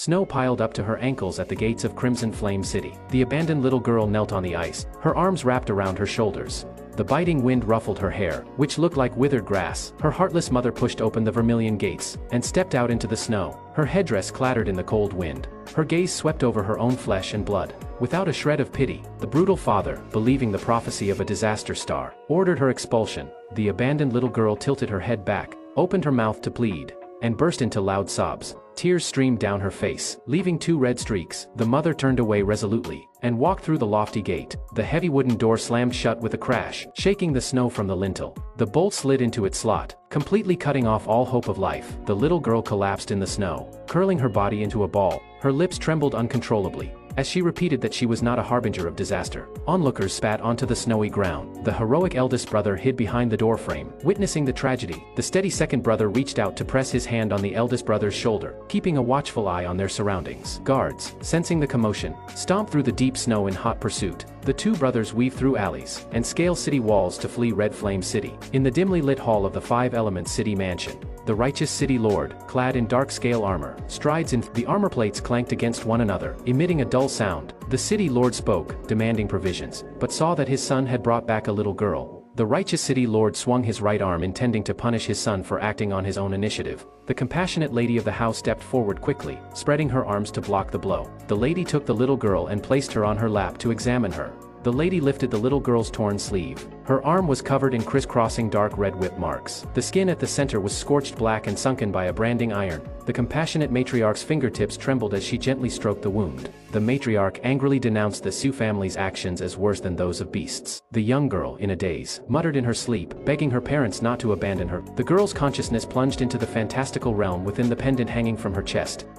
Snow piled up to her ankles at the gates of Crimson Flame City. The abandoned little girl knelt on the ice, her arms wrapped around her shoulders. The biting wind ruffled her hair, which looked like withered grass. Her heartless mother pushed open the vermilion gates and stepped out into the snow. Her headdress clattered in the cold wind. Her gaze swept over her own flesh and blood. Without a shred of pity, the brutal father, believing the prophecy of a disaster star, ordered her expulsion. The abandoned little girl tilted her head back, opened her mouth to plead, and burst into loud sobs. Tears streamed down her face, leaving 2 red streaks. The mother turned away resolutely and walked through the lofty gate. The heavy wooden door slammed shut with a crash, shaking the snow from the lintel. The bolt slid into its slot, completely cutting off all hope of life. The little girl collapsed in the snow, curling her body into a ball. Her lips trembled uncontrollably as she repeated that she was not a harbinger of disaster. Onlookers spat onto the snowy ground. The heroic eldest brother hid behind the doorframe, witnessing the tragedy. The steady second brother reached out to press his hand on the eldest brother's shoulder, keeping a watchful eye on their surroundings. Guards, sensing the commotion, stomped through the deep snow in hot pursuit. The 2 brothers weaved through alleys and scaled city walls to flee Red Flame City. In the dimly lit hall of the 5 Elements City Mansion, the righteous city lord, clad in dark scale armor, strides in. The armor plates clanked against one another, emitting a dull sound. The city lord spoke, demanding provisions, but saw that his son had brought back a little girl. The righteous city lord swung his right arm, intending to punish his son for acting on his own initiative. The compassionate lady of the house stepped forward quickly, spreading her arms to block the blow. The lady took the little girl and placed her on her lap to examine her. The lady lifted the little girl's torn sleeve. Her arm was covered in crisscrossing dark red whip marks. The skin at the center was scorched black and sunken by a branding iron. The compassionate matriarch's fingertips trembled as she gently stroked the wound. The matriarch angrily denounced the Sioux family's actions as worse than those of beasts. The young girl, in a daze, muttered in her sleep, begging her parents not to abandon her. The girl's consciousness plunged into the fantastical realm within the pendant hanging from her chest.